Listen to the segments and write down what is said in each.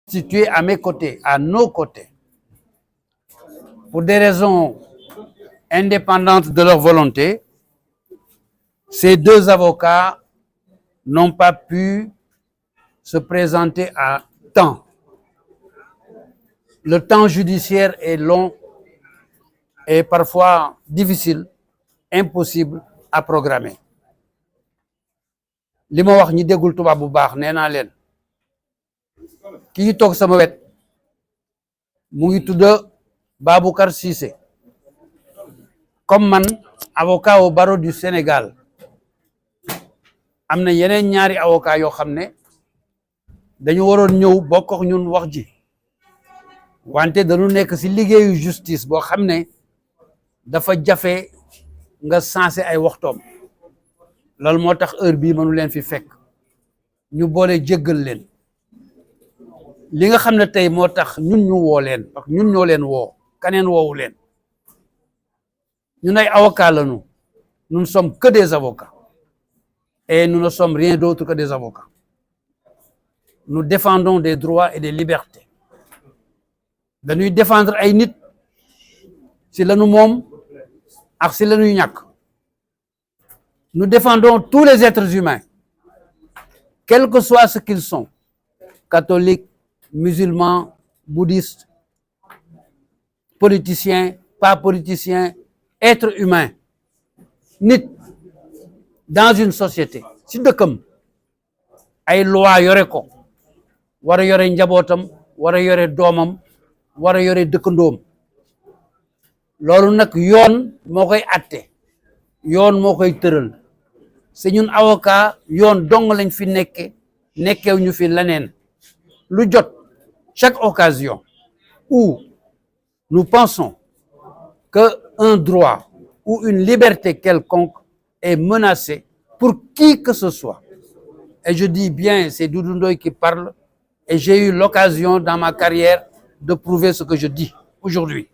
situés à mes côtés, à nos côtés, pour des raisons indépendantes de leur volonté, ces deux avocats n'ont pas pu se présenter à temps. Le temps judiciaire est long et parfois difficile, impossible à programmer. li ma wax ñi déggul tubaab bu baax nee naa leen kii toog sama wet mu ngi tudd Baboucar Cissé comme man avocat au barreau du Sénégal am na yeneen ñaari avocat yoo xam ne dañu waroon ñëw bokk ak ñun wax ji wante dañu nekk ci liggéeyu justice boo xam ne dafa jafe nga sensé ay waxtoom loolu moo tax heure bii mënu leen fi fekk ñu boole jéggal leen li nga xam ne tey moo tax ñun ñu woo leen parce que ñun ñoo leen woo kaneen woowu leen ñun ay avocats lañu nous ne sommes que des avocats et nous ne sommes rien d'autre que des avocats. Nous défendons des droits et des libertés. Dañuy défendre ay nit si lañu moom ak si lañuy ñàkk. Nous défendons tous les êtres humains, quel que soit ce qu'ils sont, catholiques, musulmans, bouddhistes, politiciens, pas politiciens, êtres humains, nit dans une société si dëkkam ay loi yore ko war a yore njabootam war a yore doomam war a yore dëkkandoom loolu nag yoon moo koy atte yoon moo koy tëral c'est ñun avocat yoon dong lañ fi nekkew ñu fi leneen lu jot chaque occasion où nous pensons que un droit ou une liberté quelconque est menacée pour qui que ce soit. Et je dis bien, c'est Doudou Ndoye qui parle, et j'ai eu l'occasion dans ma carrière de prouver ce que je dis aujourd'hui.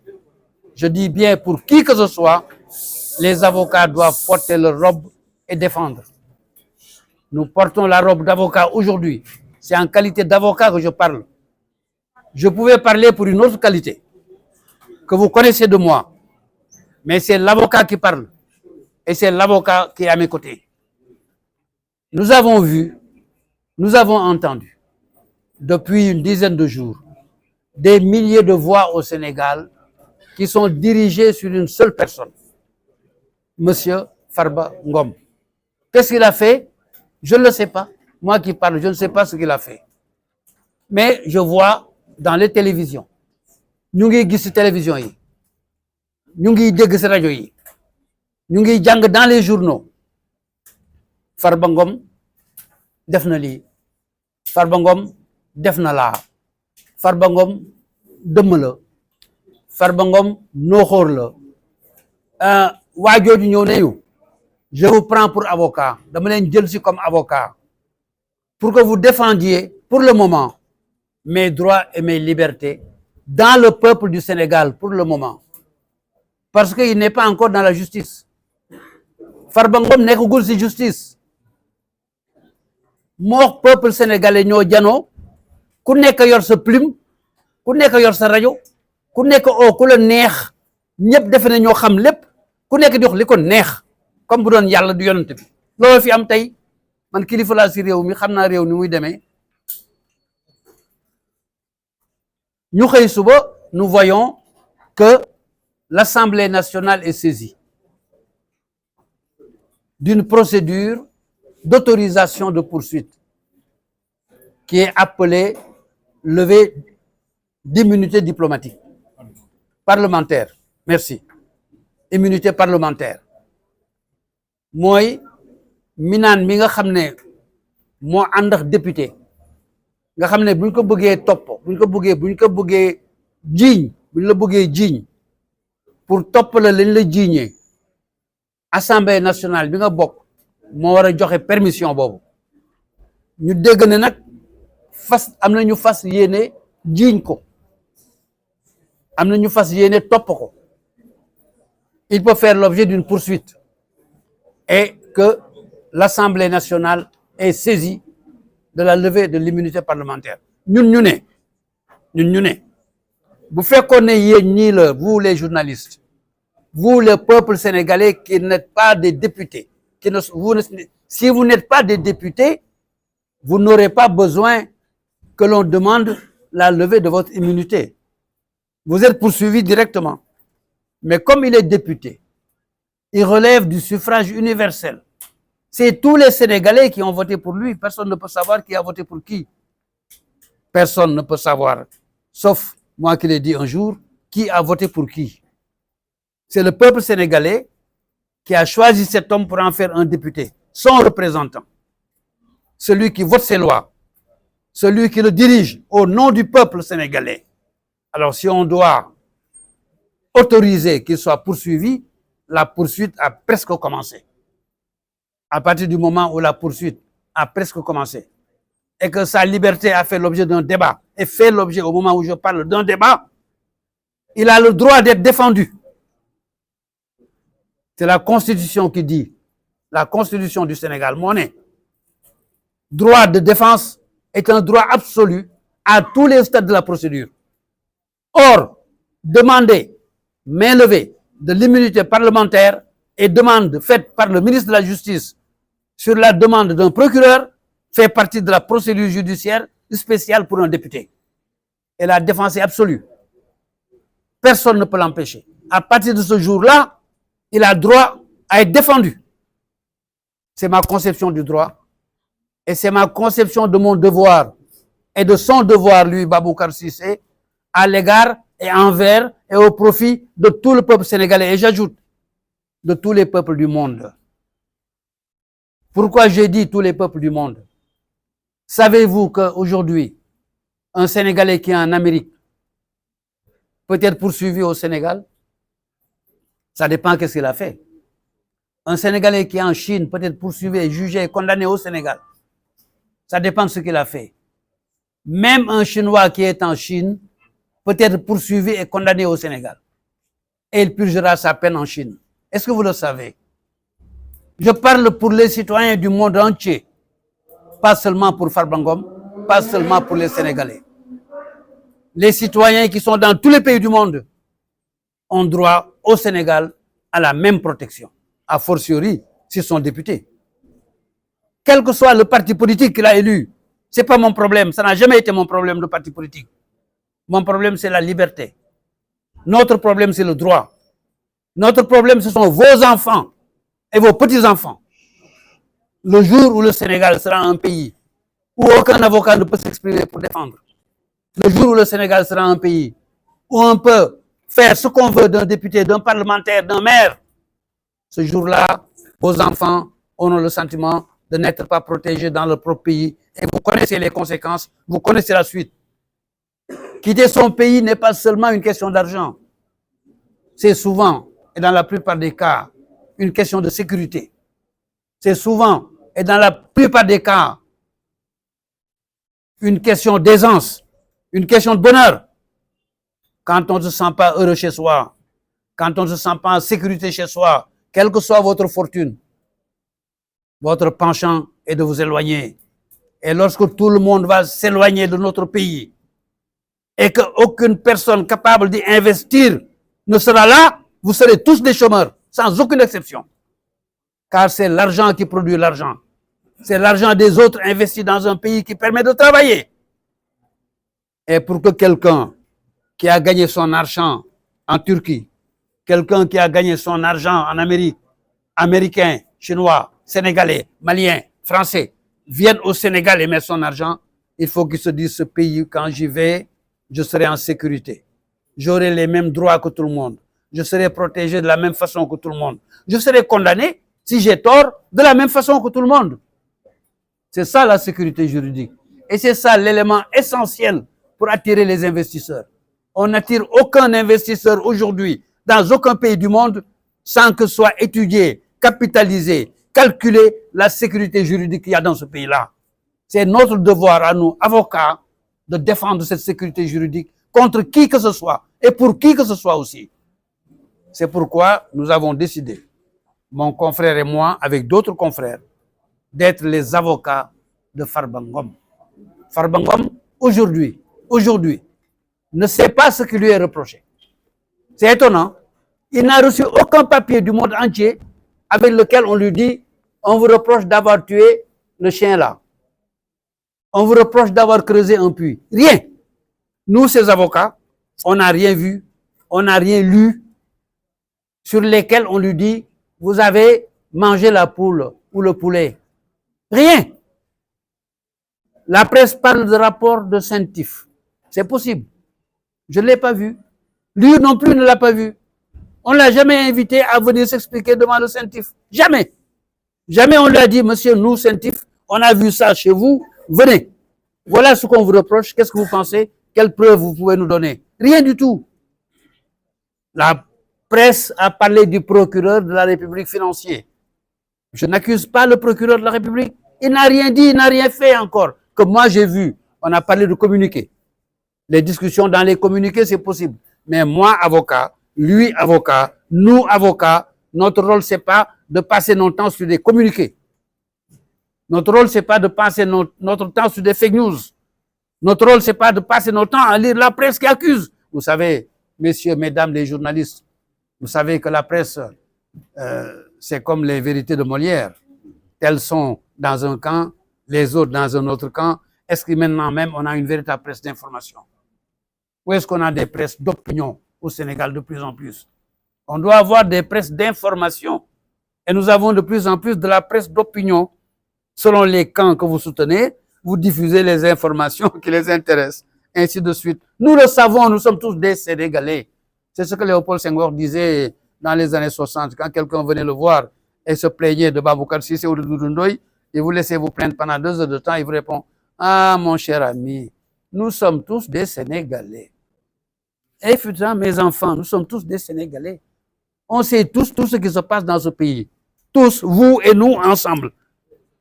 Je dis bien, pour qui que ce soit, les avocats doivent porter leur robe et défendre. Nous portons la robe d'avocat aujourd'hui. C'est en qualité d'avocat que je parle. Je pouvais parler pour une autre qualité que vous connaissez de moi, mais c'est l'avocat qui parle. Et c'est l'avocat qui est à mes côtés. Nous avons vu, nous avons entendu, depuis une dizaine de jours, des milliers de voix au Sénégal qui sont dirigées sur une seule personne, Monsieur Farba Ngom. Qu'est-ce qu'il a fait? Je ne le sais pas. Moi qui parle, je ne sais pas ce qu'il a fait. Mais je vois dans les télévisions, ñu ngi gis ci télévision yi, ñu ngi dégg ci rajo yi, ñu ngi jàng dans les journaux Farba Ngom def na lii Farba Ngom def na laa Farba Ngom dëmm la Farba Ngom nooxóor la waa jooju ñëw nañu je vous prends pour avocat dama leen jël si comme avocat pour que vous défendiez pour le moment mes droits et mes libertés dans le peuple du Sénégal pour le moment parce qu'il n'est pas encore dans la justice. Farba Ngom nekkagul ci justice moo peuple sénégalais ñoo janoo ku nekk yor sa plume ku nekk yor sa rajo ku nekk ku la neex ñëpp defe na ñoo xam lépp ku nekk di wax li ko neex comme bu doon yàlla du yonent bi loolu fi am tey man kilifa laa ci réew mi xam naa réew ni muy demee ñu xëy suba nous voyons que l'Assemblée nationale est saisie d'une procédure d'autorisation de poursuite qui est appelée levée d'immunité diplomatique parlementaire. Merci. Immunité parlementaire. mooy minaan mi nga xam ne moo ànd ak député nga xam ne buñ ko bëggee topp buñ ko bëggee jiiñ buñ la bëggee jiiñ pour topp la lañ la jiiñee Assemblée nationale bi nga bokk moo war a joxe permission boobu ñu dégg ne nag am na ñu fas yéene jiiñ ko am na ñu fas yéene topp ko il peut faire l'objet d'une poursuite et que l'Assemblée nationale est saisie de la levée de l'immunité parlementaire ñun ñu ne Vous faites connaître vous les journalistes, vous le peuple sénégalais qui n'êtes pas des députés, si vous n'êtes pas des députés, vous n'aurez pas besoin que l'on demande la levée de votre immunité. Vous êtes poursuivi directement. Mais comme il est député, il relève du suffrage universel. C'est tous les Sénégalais qui ont voté pour lui. Personne ne peut savoir qui a voté pour qui. Personne ne peut savoir, sauf moi qui l'ai dit un jour, qui a voté pour qui. C'est le peuple sénégalais qui a choisi cet homme pour en faire un député, son représentant. Celui qui vote ses lois, celui qui le dirige au nom du peuple sénégalais. Alors si on doit autoriser qu'il soit poursuivi, la poursuite a presque commencé. À partir du moment où la poursuite a presque commencé et que sa liberté a fait l'objet d'un débat et fait l'objet au moment où je parle d'un débat, il a le droit d'être défendu. C'est la Constitution qui dit, la Constitution du Sénégal, monnaie, droit de défense est un droit absolu à tous les stades de la procédure. Or, demander main levée de l'immunité parlementaire et demande faite par le ministre de la Justice sur la demande d'un procureur fait partie de la procédure judiciaire spéciale pour un député. Et la défense est absolue. Personne ne peut l'empêcher. À partir de ce jour-là, il a droit à être défendu. C'est ma conception du droit et c'est ma conception de mon devoir et de son devoir, lui, Baboucar Cissé, à l'égard et envers et au profit de tout le peuple sénégalais. Et j'ajoute, de tous les peuples du monde. Pourquoi j'ai dit tous les peuples du monde? Savez-vous qu'aujourd'hui, un Sénégalais qui est en Amérique peut être poursuivi au Sénégal? Ça dépend de ce qu'il a fait. Un Sénégalais qui est en Chine peut être poursuivi, jugé et condamné au Sénégal. Ça dépend de ce qu'il a fait. Même un Chinois qui est en Chine peut être poursuivi et condamné au Sénégal. Et il purgera sa peine en Chine. Est-ce que vous le savez? Je parle pour les citoyens du monde entier. Pas seulement pour Farba Ngom, pas seulement pour les Sénégalais. Les citoyens qui sont dans tous les pays du monde ont droit au Sénégal à la même protection. A fortiori, s'ils sont députés. Quel que soit le parti politique qu'il a élu, ce n'est pas mon problème. Ça n'a jamais été mon problème, le parti politique. Mon problème, c'est la liberté. Notre problème, c'est le droit. Notre problème, ce sont vos enfants et vos petits-enfants. Le jour où le Sénégal sera un pays où aucun avocat ne peut s'exprimer pour défendre, le jour où le Sénégal sera un pays où on peut faire ce qu'on veut d'un député, d'un parlementaire, d'un maire, ce jour-là, vos enfants auront le sentiment de n'être pas protégés dans leur propre pays. Et vous connaissez les conséquences, vous connaissez la suite. Quitter son pays n'est pas seulement une question d'argent. C'est souvent, et dans la plupart des cas, une question de sécurité. C'est souvent, et dans la plupart des cas, une question d'aisance, une question de bonheur. Quand on ne se sent pas heureux chez soi, quand on ne se sent pas en sécurité chez soi, quelle que soit votre fortune, votre penchant est de vous éloigner. Et lorsque tout le monde va s'éloigner de notre pays et qu'aucune personne capable d'y investir ne sera là, vous serez tous des chômeurs, sans aucune exception. Car c'est l'argent qui produit l'argent. C'est l'argent des autres investi dans un pays qui permet de travailler. Et pour que quelqu'un qui a gagné son argent en Turquie, quelqu'un qui a gagné son argent en Amérique, américain, chinois, sénégalais, malien, français, vienne au Sénégal et mette son argent, il faut qu'il se dise, ce pays, quand j'y vais, je serai en sécurité. J'aurai les mêmes droits que tout le monde. Je serai protégé de la même façon que tout le monde. Je serai condamné, si j'ai tort, de la même façon que tout le monde. C'est ça la sécurité juridique. Et c'est ça l'élément essentiel pour attirer les investisseurs. On n'attire aucun investisseur aujourd'hui dans aucun pays du monde sans que soit étudié, capitalisé, calculé la sécurité juridique qu'il y a dans ce pays-là. C'est notre devoir à nous, avocats, de défendre cette sécurité juridique contre qui que ce soit et pour qui que ce soit aussi. C'est pourquoi nous avons décidé, mon confrère et moi, avec d'autres confrères, d'être les avocats de Farba Ngom. Farba Ngom, aujourd'hui, ne sait pas ce qui lui est reproché. C'est étonnant. Il n'a reçu aucun papier du monde entier avec lequel on lui dit on vous reproche d'avoir tué le chien là. On vous reproche d'avoir creusé un puits. Rien. Nous, ces avocats, on n'a rien vu, on n'a rien lu sur lesquels on lui dit vous avez mangé la poule ou le poulet. Rien. La presse parle de rapport de CENTIF. C'est possible. Je ne l'ai pas vu. Lui non plus ne l'a pas vu. On ne l'a jamais invité à venir s'expliquer devant le CENTIF. Jamais. Jamais on lui a dit, monsieur, nous, CENTIF, on a vu ça chez vous, venez. Voilà ce qu'on vous reproche. Qu'est-ce que vous pensez? Quelles preuves vous pouvez nous donner? Rien du tout. La presse a parlé du procureur de la République financier. Je n'accuse pas le procureur de la République. Il n'a rien dit, il n'a rien fait encore. Que moi j'ai vu. On a parlé de communiqués. Les discussions dans les communiqués, c'est possible. Mais moi, avocat, lui, avocat, nous, avocats, notre rôle, c'est pas de passer notre temps sur des communiqués. Notre rôle, c'est pas de passer notre temps sur des fake news. Notre rôle, c'est pas de passer notre temps à lire la presse qui accuse. Vous savez, messieurs, mesdames, les journalistes, vous savez que la presse, c'est comme les vérités de Molière. Elles sont dans un camp, les autres dans un autre camp. Est-ce que maintenant même, on a une véritable presse d'information? Ou est-ce qu'on a des presses d'opinion au Sénégal de plus en plus? On doit avoir des presses d'information. Et nous avons de plus en plus de la presse d'opinion. Selon les camps que vous soutenez, vous diffusez les informations qui les intéressent, ainsi de suite. Nous le savons, nous sommes tous des Sénégalais. C'est ce que Léopold Senghor disait dans les années 60, quand quelqu'un venait le voir et se plaignait de Baboucar Sissé ou de Doudou Ndoye, et vous laissez vous plaindre pendant 2 heures de temps, il vous répond, ah mon cher ami, nous sommes tous des Sénégalais. Et putain, mes enfants, nous sommes tous des Sénégalais. On sait tous tout ce qui se passe dans ce pays. Tous, vous et nous ensemble.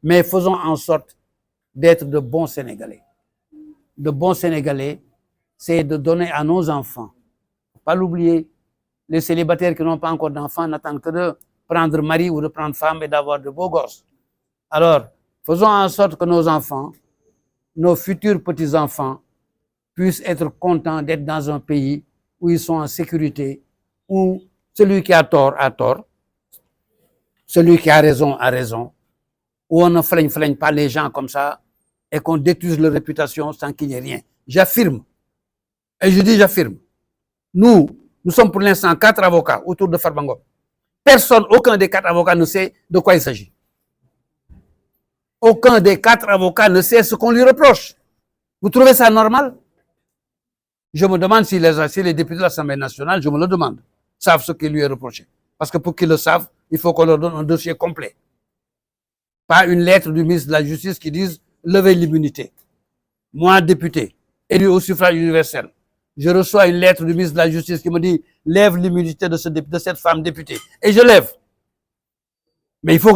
Mais faisons en sorte d'être de bons Sénégalais. De bons Sénégalais, c'est de donner à nos enfants. Faut pas l'oublier. Les célibataires qui n'ont pas encore d'enfants n'attendent que de prendre mari ou de prendre femme et d'avoir de beaux gosses. Alors, faisons en sorte que nos enfants, nos futurs petits-enfants, puissent être contents d'être dans un pays où ils sont en sécurité, où celui qui a tort, celui qui a raison, où on ne flaigne pas les gens comme ça et qu'on détruise leur réputation sans qu'il n'y ait rien. J'affirme, et je dis j'affirme, nous sommes pour l'instant 4 avocats autour de Farba Ngom. Personne, aucun des 4 avocats ne sait de quoi il s'agit. Aucun des 4 avocats ne sait ce qu'on lui reproche. Vous trouvez ça normal? Je me demande si les députés de l'Assemblée nationale, je me le demande, savent ce qui lui est reproché. Parce que pour qu'ils le savent, il faut qu'on leur donne un dossier complet. Pas une lettre du ministre de la Justice qui dise « levez l'immunité ». Moi, député, élu au suffrage universel, je reçois une lettre du ministre de la Justice qui me dit « lève l'immunité de cette femme députée ». Et je lève. Mais il faut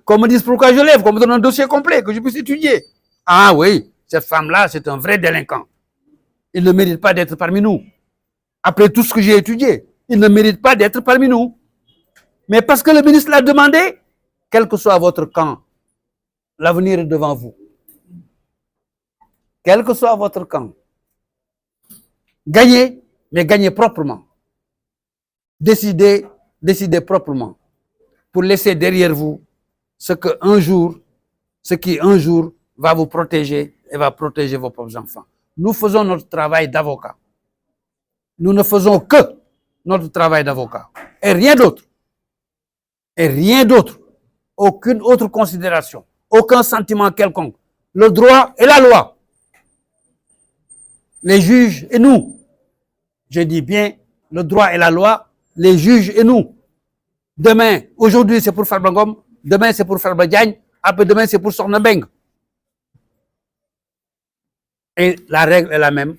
qu'on me dise pourquoi je lève, qu'on me donne un dossier complet, que je puisse étudier. Ah oui, cette femme-là, c'est un vrai délinquant. Il ne mérite pas d'être parmi nous. Après tout ce que j'ai étudié, il ne mérite pas d'être parmi nous. Mais parce que le ministre l'a demandé, quel que soit votre camp, l'avenir est devant vous. Quel que soit votre camp, gagnez, mais gagnez proprement. Décidez proprement pour laisser derrière vous ce qui un jour va vous protéger et va protéger vos propres enfants. Nous faisons notre travail d'avocat. Nous ne faisons que notre travail d'avocat. Et rien d'autre. Et rien d'autre. Aucune autre considération. Aucun sentiment quelconque. Le droit et la loi. Les juges et nous. Je dis bien le droit et la loi, les juges et nous. Demain, aujourd'hui c'est pour Farba Ngom, demain c'est pour Farba Diagne, après demain c'est pour Sokhna Mbengue. Et la règle est la même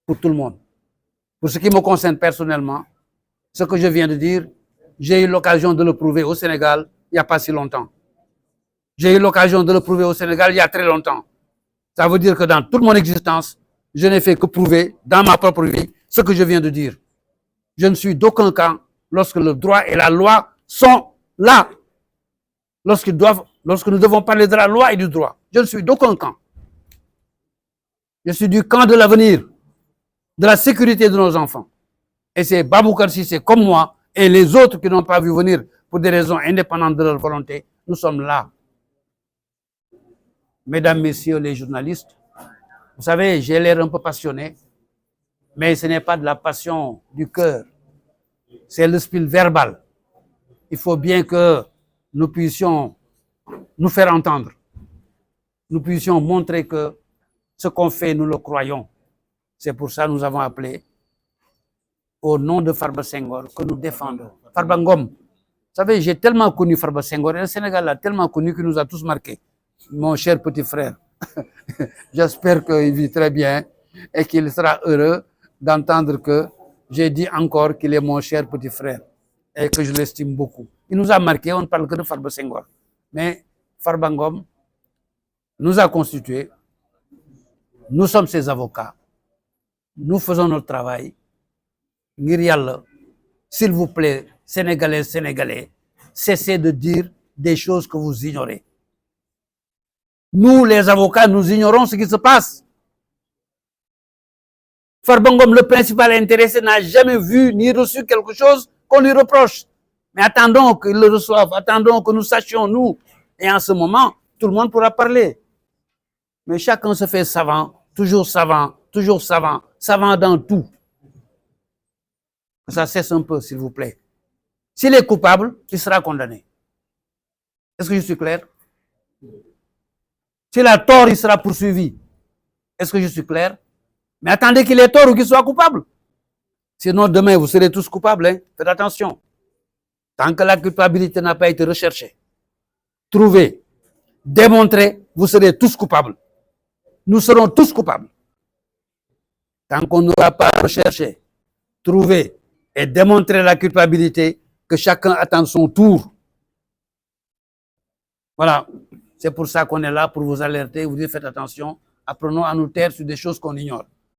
pour tout le monde. Pour ce qui me concerne personnellement, ce que je viens de dire, j'ai eu l'occasion de le prouver au Sénégal il n'y a pas si longtemps. J'ai eu l'occasion de le prouver au Sénégal il y a très longtemps. Ça veut dire que dans toute mon existence, je n'ai fait que prouver dans ma propre vie ce que je viens de dire. Je ne suis d'aucun camp lorsque le droit et la loi sont là. Lorsque nous devons parler de la loi et du droit. Je ne suis d'aucun camp. Je suis du camp de l'avenir. de la sécurité de nos enfants. Et c'est Baboucar Sissé comme moi et les autres qui n'ont pas vu venir pour des raisons indépendantes de leur volonté. Nous sommes là. Mesdames, messieurs les journalistes, vous savez, j'ai l'air un peu passionné, mais ce n'est pas de la passion du cœur. C'est le style verbal. Il faut bien que nous puissions nous faire entendre. Nous puissions montrer que ce qu'on fait, nous le croyons. C'est pour ça que nous avons appelé au nom de Farba Senghor que nous défendons. Farba Ngom. Vous savez, j'ai tellement connu Farba Senghor et le Sénégal l'a tellement connu qu'il nous a tous marqués. Mon cher petit frère, j'espère qu'il vit très bien et qu'il sera heureux d'entendre que j'ai dit encore qu'il est mon cher petit frère et que je l'estime beaucoup. Il nous a marqué, on ne parle que de Farba Senghor. Mais Farba Ngom nous a constitués, nous sommes ses avocats, nous faisons notre travail. Ngir Yalla, s'il vous plaît, Sénégalais, Sénégalais, cessez de dire des choses que vous ignorez. Nous, les avocats, nous ignorons ce qui se passe. Farba Ngom, le principal intéressé, n'a jamais vu ni reçu quelque chose qu'on lui reproche. Mais attendons qu'il le reçoive, attendons que nous sachions, nous. Et en ce moment, tout le monde pourra parler. Mais chacun se fait savant, savant dans tout. Ça cesse un peu, s'il vous plaît. S'il est coupable, il sera condamné. Est-ce que je suis clair? S'il a tort, il sera poursuivi. Est-ce que je suis clair? Mais attendez qu'il ait tort ou qu'il soit coupable. Sinon, demain, vous serez tous coupables. Hein? Faites attention. Tant que la culpabilité n'a pas été recherchée, trouvée, démontrée, vous serez tous coupables. Nous serons tous coupables. Tant qu'on n'aura pas recherché, trouvé et démontré la culpabilité, que chacun attende son tour. Voilà. C'est pour ça qu'on est là, pour vous alerter, vous dire faites attention, apprenons à nous taire sur des choses qu'on ignore.